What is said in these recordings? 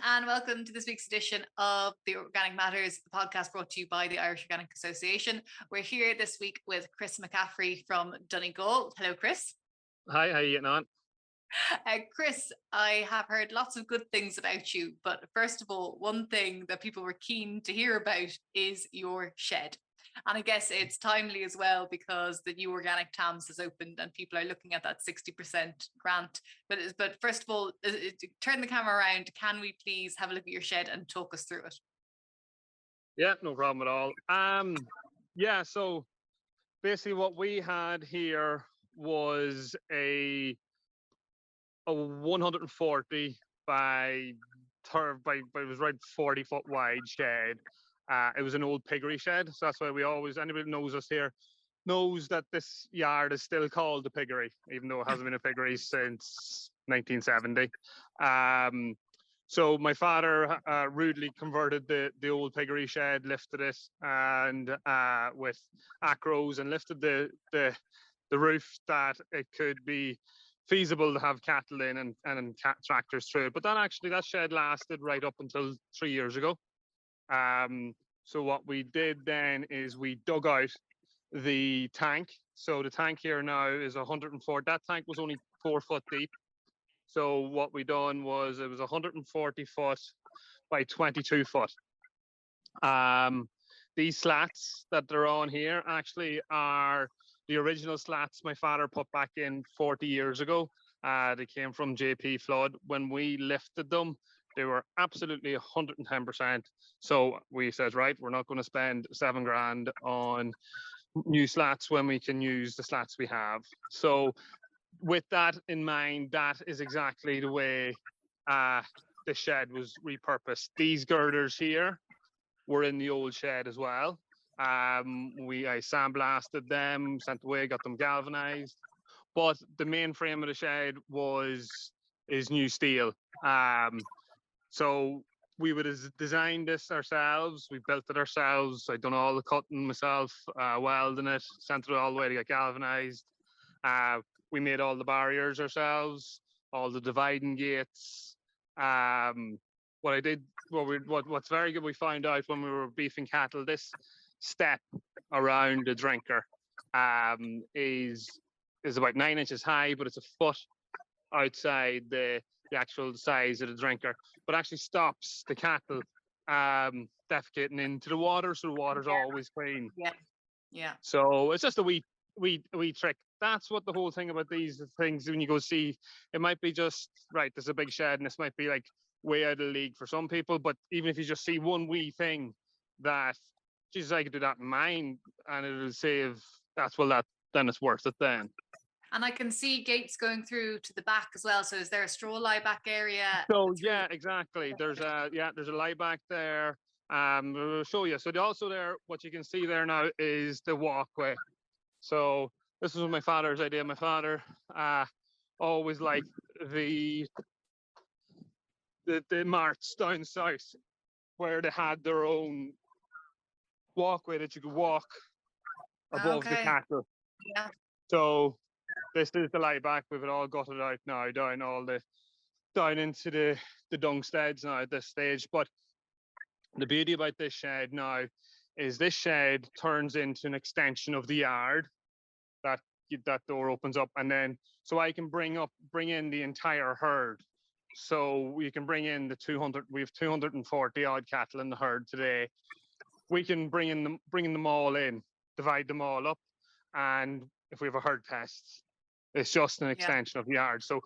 and welcome to this week's edition of the Organic Matters, the podcast brought to you by the Irish Organic Association. We're here this week with Chris McCaffrey from Donegal. Hello, Chris. Hi, how are you getting on? Chris, I have heard lots of good things about you, but first of all, one thing that people were keen to hear about is your shed. And I guess it's timely as well because the new Organic Tams has opened and people are looking at that 60% grant. But first of all, turn the camera around. Can we please have a look at your shed and talk us through it? Yeah, no problem at all. So basically what we had here was a 140 by it was right 40-foot wide shed. It was an old piggery shed, so that's why anybody who knows us here knows that this yard is still called the piggery, even though it hasn't been a piggery since 1970. So my father rudely converted the old piggery shed, lifted it and with acros and lifted the roof that it could be feasible to have cattle in and tractors through it. But that shed lasted right up until 3 years ago. So what we did then is we dug out the tank. So the tank here now is 104. That tank was only 4 foot deep. So what we done was it was 140 foot by 22 foot. These slats that they're on here actually are the original slats my father put back in 40 years ago. They came from JP Flood. When we lifted them, they were absolutely 110%. So we said, right, we're not going to spend $7,000 on new slats when we can use the slats we have. So with that in mind, that is exactly the way the shed was repurposed. These girders here were in the old shed as well. I sandblasted them, sent away, got them galvanized. But the main frame of the shed is new steel. So we would have designed this ourselves. We built it ourselves. I done all the cutting myself, welding it, sent it all the way to get galvanized. We made all the barriers ourselves, all the dividing gates. What's very good, we found out when we were beefing cattle, this step around the drinker is about 9 inches high, but it's a foot outside the actual size of the drinker, but actually stops the cattle defecating into the water, so the water's always clean. Yeah. So it's just a wee trick. That's what the whole thing about these things, when you go see, it might be just, right, there's a big shed and this might be like way out of the league for some people, but even if you just see one wee thing that, Jesus, I could do that in mine and it'll save, then it's worth it then. And I can see gates going through to the back as well. So is there a straw lie back area? So yeah, exactly. There's a lie back there. I'll show you. So also there, what you can see there now is the walkway. So this was my father's idea. My father always liked the marts down south where they had their own walkway that you could walk above the cattle. Yeah. So this is the lie back. We've it all gutted out now, down into the dung steads now at this stage. But the beauty about this shed now is this shed turns into an extension of the yard. That door opens up, and then so I can bring in the entire herd. So we can bring in we have 240 odd cattle in the herd today. We can bring them all in, divide them all up, and if we have a herd test, it's just an extension of the yard. So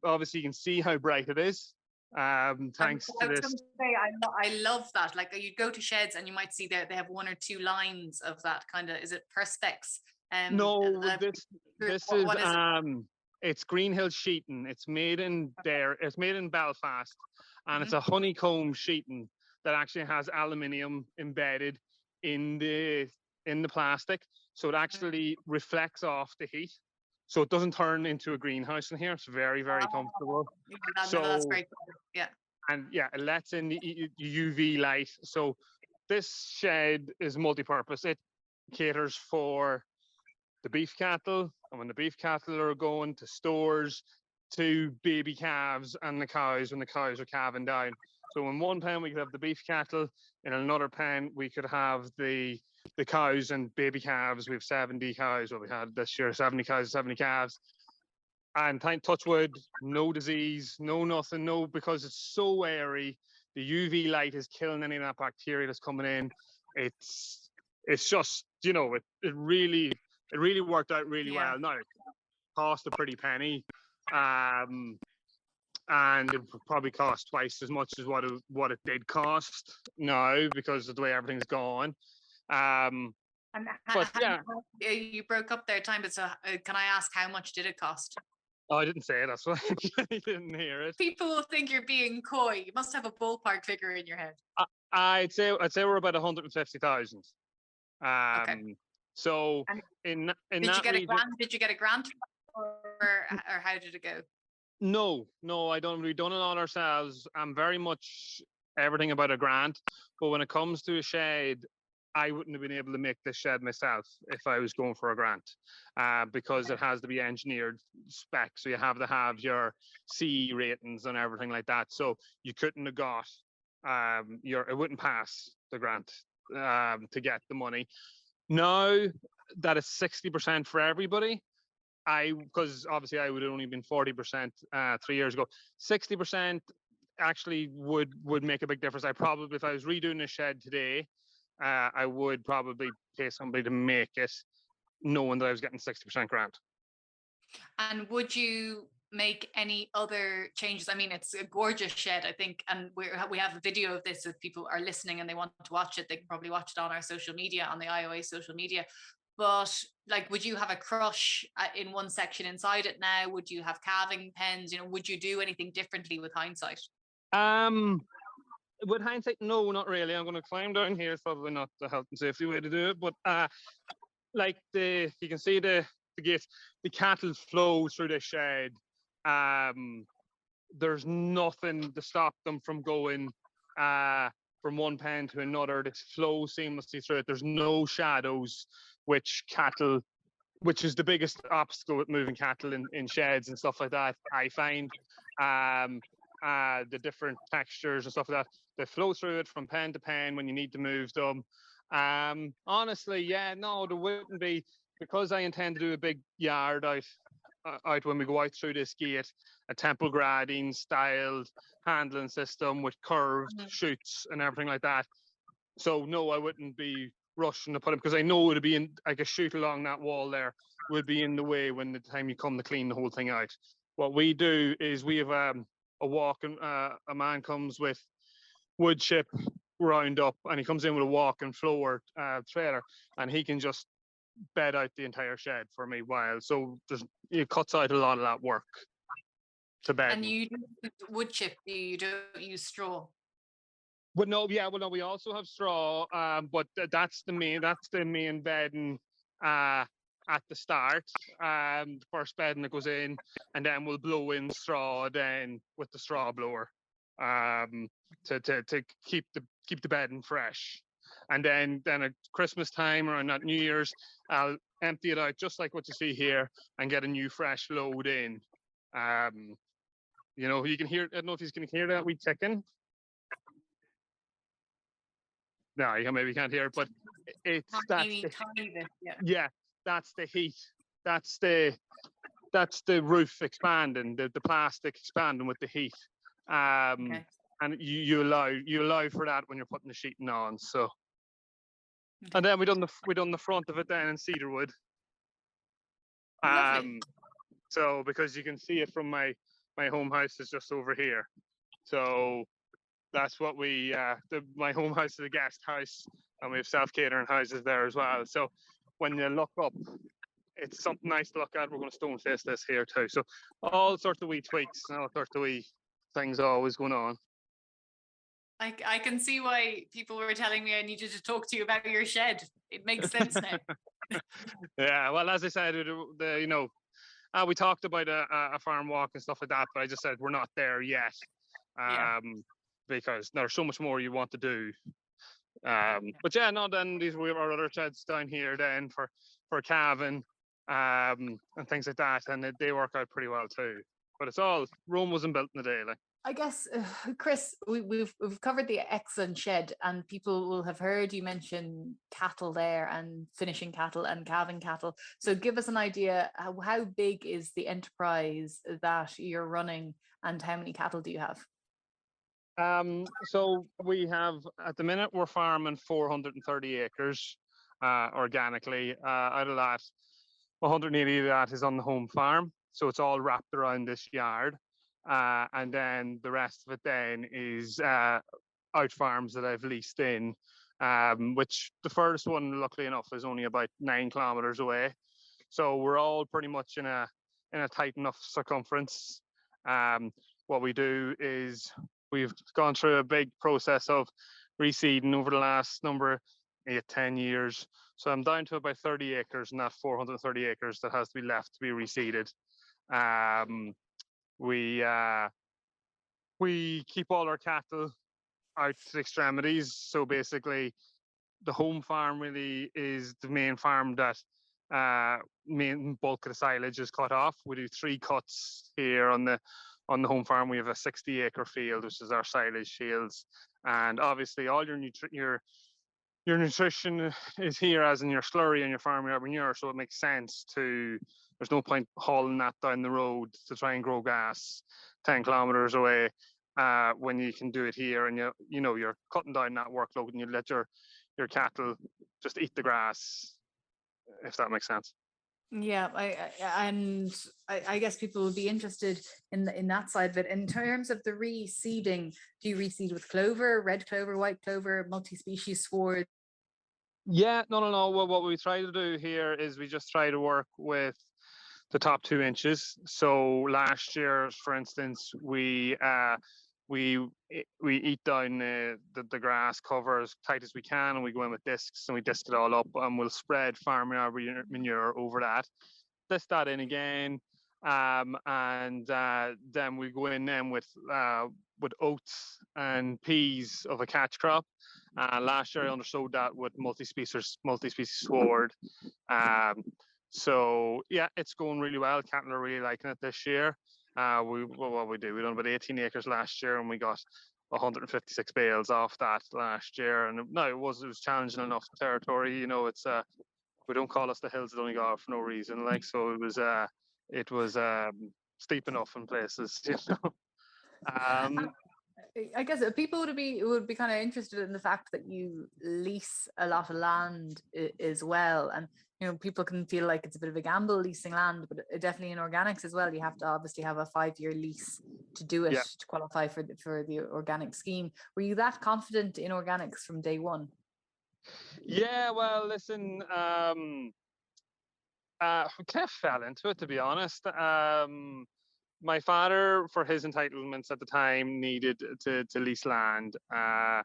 obviously you can see how bright it is. Thanks to this. I love that. Like you go to sheds and you might see they have 1 or 2 lines of that kind of, is it perspex? No, this is it's Greenhill sheeting. It's made in Belfast, and it's a honeycomb sheeting that actually has aluminium embedded in the plastic, so it actually reflects off the heat, so it doesn't turn into a greenhouse in here. It's very, very comfortable. That's very cool. Yeah. And yeah, it lets in the UV light. So this shed is multi-purpose. It caters for the beef cattle, and when the beef cattle are going to stores, to baby calves and the cows when the cows are calving down. So in one pen we could have the beef cattle, in another pen we could have the cows and baby calves. We have 70 cows, what we had this year, 70 cows, 70 calves. And touch wood, no disease, no nothing, no, because it's so airy. The UV light is killing any of that bacteria that's coming in. It's just, you know, it really worked out really well. Now, it cost a pretty penny. And it probably cost twice as much as what it did cost now because of the way everything's gone. But yeah, you broke up there, time. But so, can I ask how much did it cost? Oh, I didn't say it. That's why I didn't hear it. People will think you're being coy. You must have a ballpark figure in your head. I'd say we're about 150,000. Okay. So in did that you get region, a grant? Did you get a grant, or how did it go? No, I don't. We've done it all ourselves. I'm very much everything about a grant, but when it comes to a shed, I wouldn't have been able to make this shed myself if I was going for a grant, because it has to be engineered spec. So you have to have your CE ratings and everything like that. So you couldn't have got it wouldn't pass the grant to get the money. Now that it's 60% for everybody, because obviously I would have only been 40% 3 years ago. 60% actually would make a big difference. I probably, if I was redoing a shed today, I would probably pay somebody to make it, knowing that I was getting 60% grant. And would you make any other changes? I mean, it's a gorgeous shed, I think, and we have a video of this. If people are listening and they want to watch it, they can probably watch it on our social media, on the IOA social media. But like, would you have a crush in one section inside it now? Would you have calving pens? You know, would you do anything differently with hindsight? With hindsight, no, not really. I'm going to climb down here. It's probably not the health and safety way to do it, but like you can see the gate, the cattle flow through the shed. There's nothing to stop them from going from one pen to another. They flow seamlessly through it. There's no shadows, which is the biggest obstacle with moving cattle in sheds and stuff like that, I find. The different textures and stuff like that, they flow through it from pen to pen when you need to move them. Honestly, yeah, no, there wouldn't be, because I intend to do a big yard out when we go out through this gate, a temple grading styled handling system with curved chutes and everything like that. So no, I wouldn't be rushing to put it, because I know it'd be in, like a chute along that wall there would be in the way when the time you come to clean the whole thing out. What we do is we have a walk, and a man comes with wood chip round up, and he comes in with a walk and floor trailer, and he can just bed out the entire shed for me while. So it cuts out a lot of that work to bed. And you do wood chip, you don't use straw? Well, no, we also have straw, but that's the main bedding at the start, the first bedding that goes in, and then we'll blow in straw then with the straw blower, to keep the bedding fresh. And then at Christmas time or at New Year's, I'll empty it out just like what you see here and get a new fresh load in. You know, you can hear, I don't know if you can hear that wee ticking. No, maybe you can't hear it, but it's tiny bit, yeah, that's the heat. That's the roof expanding, the plastic expanding with the heat. Okay. And you allow for that when you're putting the sheeting on. So, okay. And then we done the front of it then in cedar wood. So because you can see it from my home house is just over here. So that's what my home house is a guest house, and we have self-catering houses there as well. So when you look up, it's something nice to look at. We're going to stone face this here too. So all sorts of wee tweaks and all sorts of wee things always going on. I can see why people were telling me I needed to talk to you about your shed. It makes sense now. Yeah, well, as I said, we talked about a farm walk and stuff like that, but I just said we're not there yet, because there's so much more you want to do. But yeah, no, then we have our other sheds down here then for calving and things like that, and they work out pretty well too. But it's all, Rome wasn't built in a day. Like, I guess, Chris, we've covered the excellent shed, and people will have heard you mention cattle there, and finishing cattle and calving cattle. So give us an idea, how big is the enterprise that you're running, and how many cattle do you have? So we have, at the minute, we're farming 430 acres organically. Out of that, 180 of that is on the home farm. So it's all wrapped around this yard. And then the rest of it then is out farms that I've leased in, which the first one, luckily enough, is only about 9 kilometers away. So we're all pretty much in a tight enough circumference. What we do is we've gone through a big process of reseeding over the last 10 years. So I'm down to about 30 acres, and that 430 acres that has to be left to be reseeded. We keep all our cattle out to the extremities. So basically, the home farm really is the main farm that main bulk of the silage is cut off. We do 3 cuts here on the home farm. We have a 60-acre field, which is our silage fields, and obviously all your nutrition is here, as in your slurry and your farmyard manure. So it makes sense to. There's no point hauling that down the road to try and grow gas 10 kilometers away when you can do it here, and you're cutting down that workload, and you let your cattle just eat the grass, if that makes sense. Yeah, I guess people will be interested in that side of it. In terms of the reseeding, do you reseed with clover, red clover, white clover, multi-species sward? Yeah, no. Well, what we try to do here is we just try to work with the top 2 inches. So last year, for instance, we eat down the grass cover as tight as we can, and we go in with discs and we disc it all up, and we'll spread farmyard manure over that. Disc that in again, and then we go in then with oats and peas of a catch crop. Last year I undersowed that with multi-species sward. So yeah, it's going really well. Cattle are really liking it this year. We done about 18 acres last year, and we got 156 bales off that last year. And no, it was challenging enough territory. It's we don't call us the hills of Donegal for no reason. Like, so it was steep enough in places. I guess people would be kind of interested in the fact that you lease a lot of land as well, and people can feel like it's a bit of a gamble leasing land, but definitely in organics as well, you have to obviously have a 5-year lease to do it, to qualify for the organic scheme. Were you that confident in organics from day one? Yeah, well, listen, we kind of fell into it, to be honest. My father, for his entitlements at the time, needed to lease land. I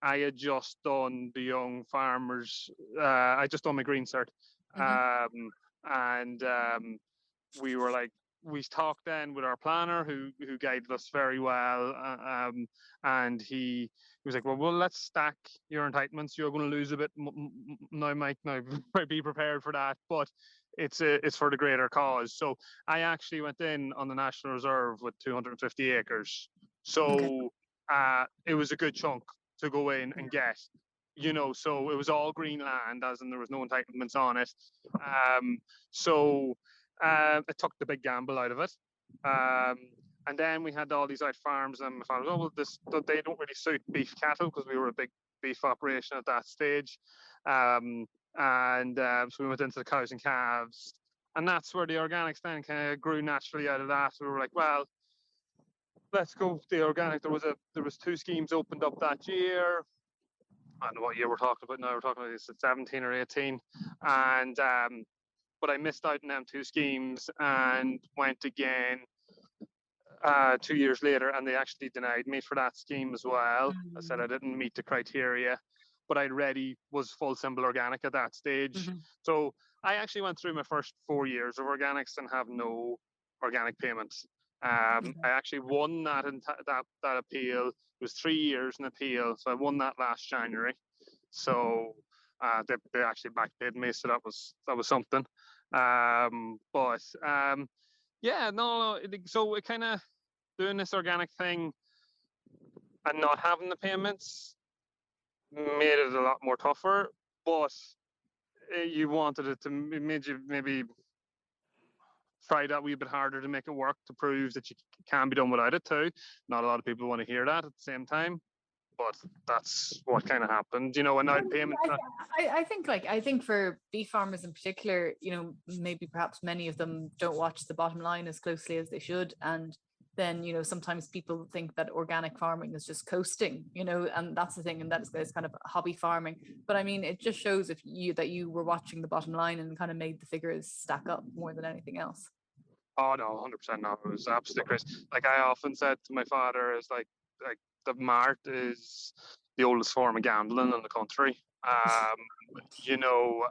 had just done the young farmers. I just done my green cert, and we were like, we talked then with our planner, who guided us very well, and he was like, well, let's stack your entitlements. You're going to lose a bit now, Mike. Now, be prepared for that, but it's for the greater cause. So I actually went in on the National Reserve with 250 acres. So it was a good chunk to go in and get. So it was all green land, as in there was no entitlements on it. So I took the big gamble out of it. And then we had all these out farms, and my father was, they don't really suit beef cattle, because we were a big beef operation at that stage. So we went into the cows and calves, and that's where the organics then kind of grew naturally out of that. We were like, well, let's go the organic. There was 2 schemes opened up that year. I don't know what year we're talking about now. We're talking about 17 or 18, and but I missed out on them 2 schemes and went again 2 years later, and they actually denied me for that scheme as well. I said I didn't meet the criteria, but I already was full symbol organic at that stage. So I actually went through my first 4 years of organics and have no organic payments. I actually won that appeal. It was 3 years in appeal, so I won that last January. So they actually backpaid me, so that was something. Yeah, no. So it kind of doing this organic thing and not having the payments made it a lot more tougher. But you wanted it to made you maybe try that wee bit harder to make it work to prove that you can be done without it too. Not a lot of people want to hear that at the same time, but that's what kind of happened, without payment. I think for beef farmers in particular, maybe perhaps many of them don't watch the bottom line as closely as they should. And then, sometimes people think that organic farming is just coasting, and that's the thing, and that's kind of hobby farming. But I mean, it just shows that you were watching the bottom line and kind of made the figures stack up more than anything else. Oh no, 100% no. It was absolutely Chris. Like I often said to my father, is like the mart is the oldest form of gambling in the country. You know,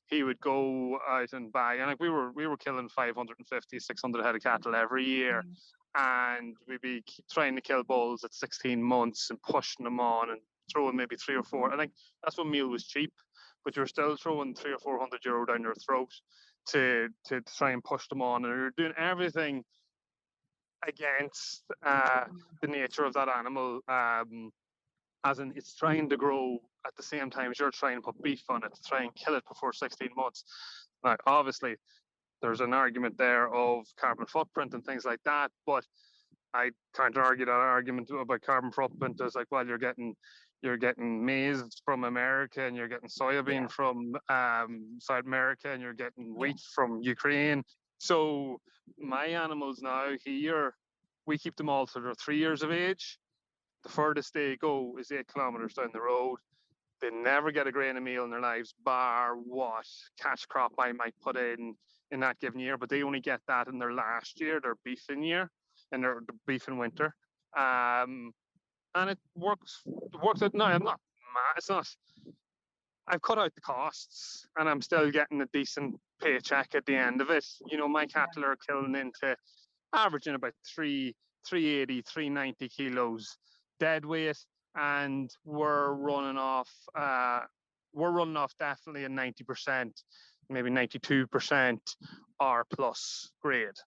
he would go out and buy, and like we were killing 550, 600 head of cattle every year, and we'd be trying to kill bulls at 16 months and pushing them on and throwing maybe 3 or 4. I think that's when meal was cheap, but you're still throwing 300 or 400 euro down their throat to try and push them on, and you're doing everything against the nature of that animal, as in it's trying to grow at the same time as you're trying to put beef on it to try and kill it before 16 months. Now, obviously, there's an argument there of carbon footprint and things like that, but I can't argue that argument about carbon footprint as like, well, you're getting maize from America and you're getting soybean from South America and you're getting wheat from Ukraine. So my animals now here, we keep them all till they're 3 years of age. The furthest they go is 8 kilometers down the road. They never get a grain of meal in their lives, bar what catch crop I might put in that given year, but they only get that in their last year, their beefing year, and their beefing winter. And it works. It works out. No, I'm not mad. It's not. I've cut out the costs, and I'm still getting a decent paycheck at the end of it. My cattle are killing into averaging about 380, 390 kilos dead weight, and we're running off. We're running off definitely a 90%, maybe 92% R plus grade.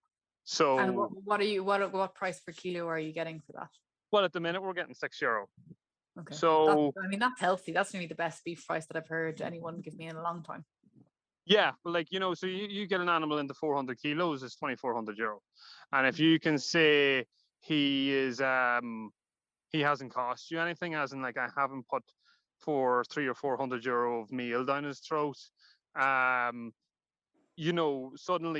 So, and what price per kilo are you getting for that? Well, at the minute we're getting €6. Okay. So that's healthy. That's maybe the best beef price that I've heard anyone give me in a long time. Yeah, so you get an animal into 400 kilos, it's €2,400, and if you can say he hasn't cost you anything, as in like I haven't put for €300 or €400 of meal down his throat, suddenly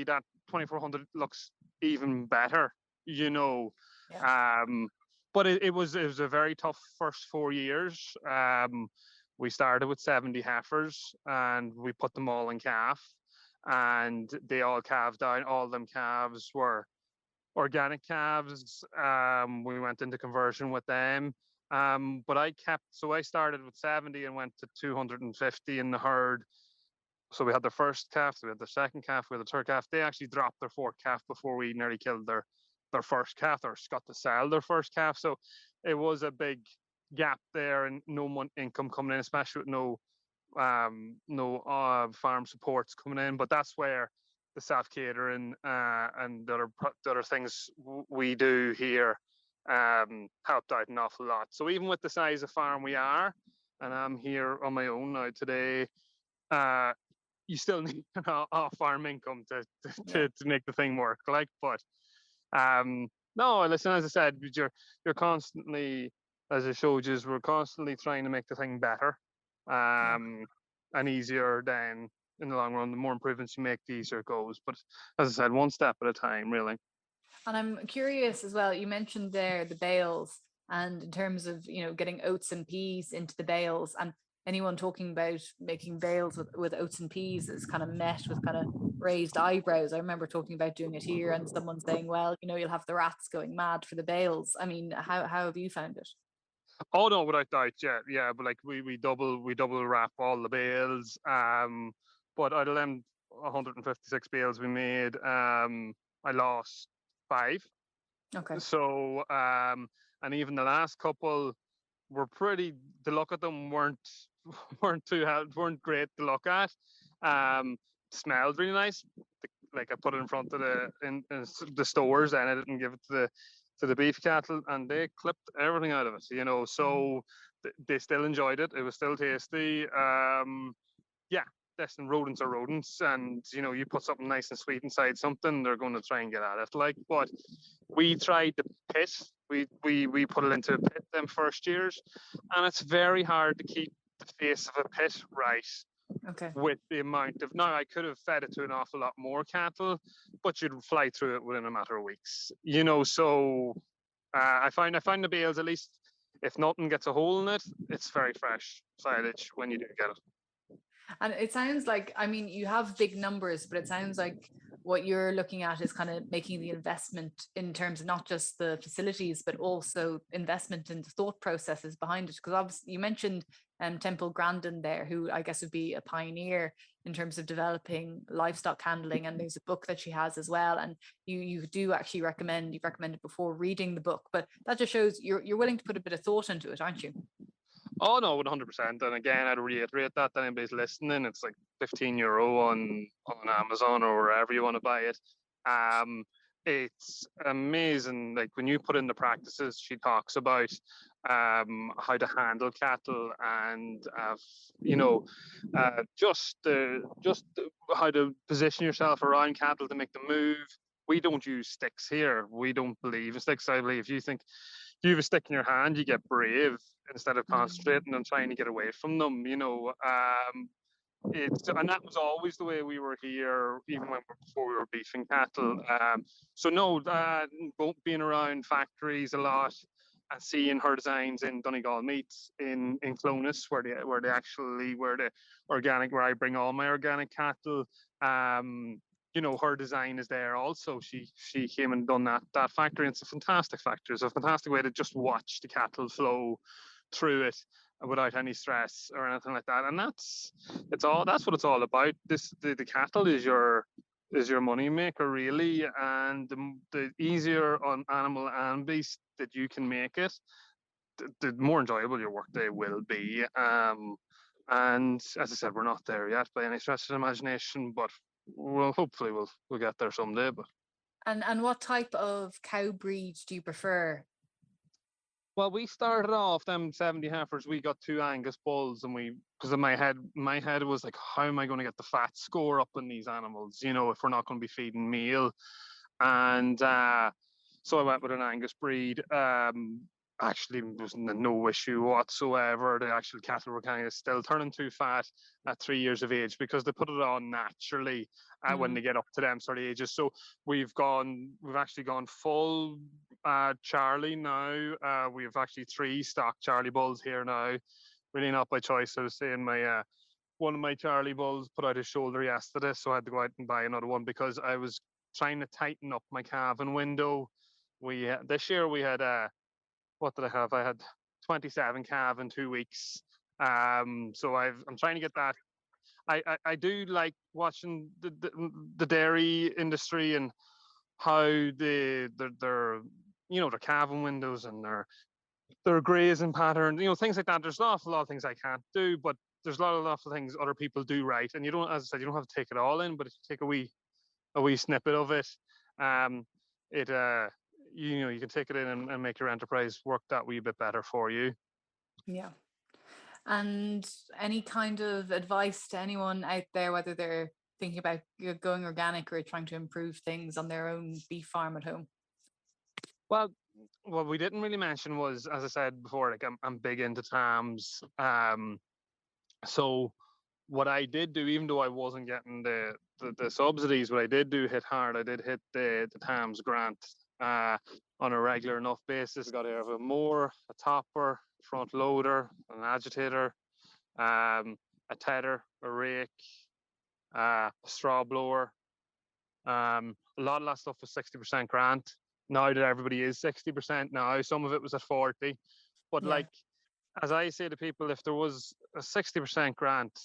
that 2,400 looks even better, Yeah. But it was a very tough first 4 years. We started with 70 heifers and we put them all in calf, and they all calved down. All of them calves were organic calves. We went into conversion with them. But I started with 70 and went to 250 in the herd. So we had their first calf, we had their second calf, we had the third calf. They actually dropped their fourth calf before we nearly killed their first calf, or got to sell their first calf. So it was a big gap there, and no income coming in, especially with no farm supports coming in. But that's where the self catering and the other things we do here helped out an awful lot. So even with the size of farm we are, and I'm here on my own now today, you still need a farm income to make the thing work. But no, listen, as I said, you're constantly, as I showed you, we're constantly trying to make the thing better and easier. Then in the long run, the more improvements you make, the easier it goes. But as I said, one step at a time, really. And I'm curious as well, you mentioned there the bales, and in terms of getting oats and peas into the bales, and anyone talking about making bales with oats and peas is kind of met with kind of raised eyebrows. I remember talking about doing it here and someone saying, well, you'll have the rats going mad for the bales. I mean, how have you found it? Oh no, without doubt, yeah. But like we double wrap all the bales. But out of them 156 bales we made, I lost 5. Okay. So and even the last couple were pretty. The look at them weren't weren't great to look at. Smelled really nice. like I put it in front of in the stores, and I didn't give it to the beef cattle, and they clipped everything out of it. So they still enjoyed it. It was still tasty. Yeah, listen, rodents are rodents, and you put something nice and sweet inside something, they're going to try and get at it. Like, but we tried the pit. We put it into a pit them first years, and it's very hard to keep the face of a pit right. Okay. With the amount of now, I could have fed it to an awful lot more cattle, but you'd fly through it within a matter of weeks. So I find the bales, at least if nothing gets a hole in it, it's very fresh silage when you do get it. And it sounds like, I mean, you have big numbers, but it sounds like what you're looking at is kind of making the investment in terms of not just the facilities, but also investment in the thought processes behind it. Because obviously you mentioned Temple Grandin there, who I guess would be a pioneer in terms of developing livestock handling. And there's a book that she has as well. And you do actually you've recommended before reading the book, but that just shows you're willing to put a bit of thought into it, aren't you? Oh no, 100%. And again, I'd reiterate that anybody's listening, it's like €15 on Amazon or wherever you want to buy it. It's amazing. Like when you put in the practices, she talks about how to handle cattle and just how to position yourself around cattle to make them move. We don't use sticks here. We don't believe in sticks. I believe you think you have a stick in your hand, you get brave instead of concentrating on trying to get away from them. And that was always the way we were here, even before we were beefing cattle. So no, being around factories a lot and seeing her designs in Donegal Meats in Clonus, where the organic, where I bring all my organic cattle. Her design is there also. She came and done that factory. And it's a fantastic factory. It's a fantastic way to just watch the cattle flow through it without any stress or anything like that. And that's what it's all about. The cattle is your money maker, really, and the easier on animal and beast that you can make it, the more enjoyable your workday will be. And as I said, we're not there yet by any stretch of the imagination, but hopefully we'll get there someday. But and what type of cow breed do you prefer? Well, we started off them 70 heifers. We got 2 Angus bulls, and because in my head was like, how am I going to get the fat score up in these animals? If we're not going to be feeding meal, and so I went with an Angus breed. Actually, there was no issue whatsoever. The actual cattle were kind of still turning too fat at 3 years of age because they put it on naturally when they get up to them sort of ages. So we've actually gone full Charlie now. We have actually 3 stock Charlie bulls here now. Really not by choice. I was saying one of my Charlie bulls put out his shoulder yesterday, so I had to go out and buy another one because I was trying to tighten up my calving window. This year we had what did I have? I had 27 calves in 2 weeks. So I'm trying to get that. I do like watching the dairy industry and how their calving windows and their grazing pattern, things like that. There's an awful lot of things I can't do, but there's a lot of things other people do right. And you don't, as I said, you don't have to take it all in, but if you take a wee snippet of it, you can take it in and make your enterprise work that wee bit better for you. Yeah. And any kind of advice to anyone out there, whether they're thinking about going organic or trying to improve things on their own beef farm at home? Well, what we didn't really mention was, as I said before, like I'm big into TAMS. So what I did do, even though I wasn't getting the subsidies, what I did do hit hard. I did hit the TAMS grant on a regular enough basis. I got to have a mower, a topper, front loader, an agitator, a tedder, a rake, a straw blower. A lot of that stuff was 60% grant. Now that everybody is 60% now, some of it was at 40. But like, as I say to people, if there was a 60% grant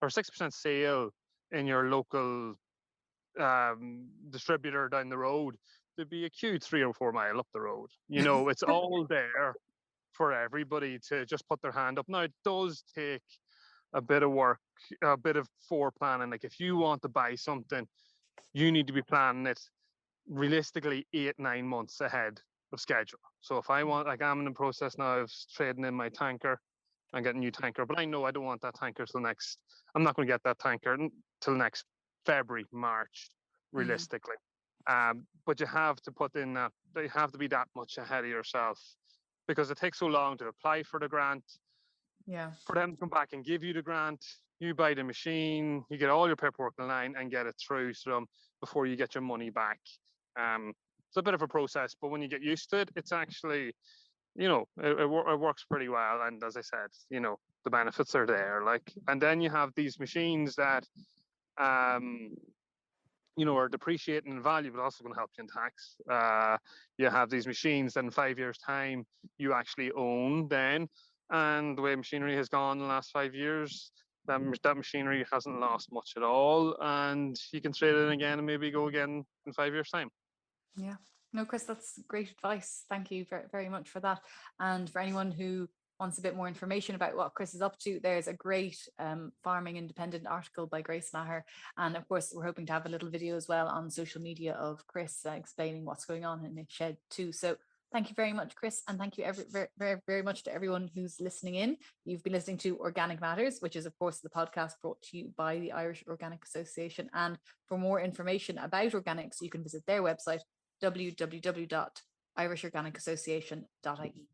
or 60% sale in your local distributor down the road, there'd be a queue 3 or 4 mile up the road. It's all there for everybody to just put their hand up. Now, it does take a bit of work, a bit of foreplanning. Like if you want to buy something, you need to be planning it realistically 8-9 months ahead of schedule. So if I want, like I'm in the process now of trading in my tanker and getting a new tanker, but I know I don't want that tanker till next, I'm not going to get that tanker till next February, March, realistically. But you have to put in that, you have to be that much ahead of yourself because it takes so long to apply for the grant. Yeah. For them to come back and give you the grant, you buy the machine, you get all your paperwork in line and get it through to them before you get your money back. It's a bit of a process, but when you get used to it, it's actually, it works pretty well. And as I said, the benefits are there. Like, and then you have these machines that, are depreciating in value, but also going to help you in tax. You have these machines that in 5 years' time you actually own then. And the way machinery has gone in the last 5 years, that machinery hasn't lost much at all. And you can trade it again and maybe go again in 5 years' time. Yeah. No, Chris, that's great advice. Thank you very, very much for that. And for anyone who wants a bit more information about what Chris is up to, there's a great Farming Independent article by Grace Maher. And of course, we're hoping to have a little video as well on social media of Chris explaining what's going on in the shed too. So thank you very much, Chris. And thank you very, very, very much to everyone who's listening in. You've been listening to Organic Matters, which is, of course, the podcast brought to you by the Irish Organic Association. And for more information about organics, you can visit their website, www.irishorganicassociation.ie.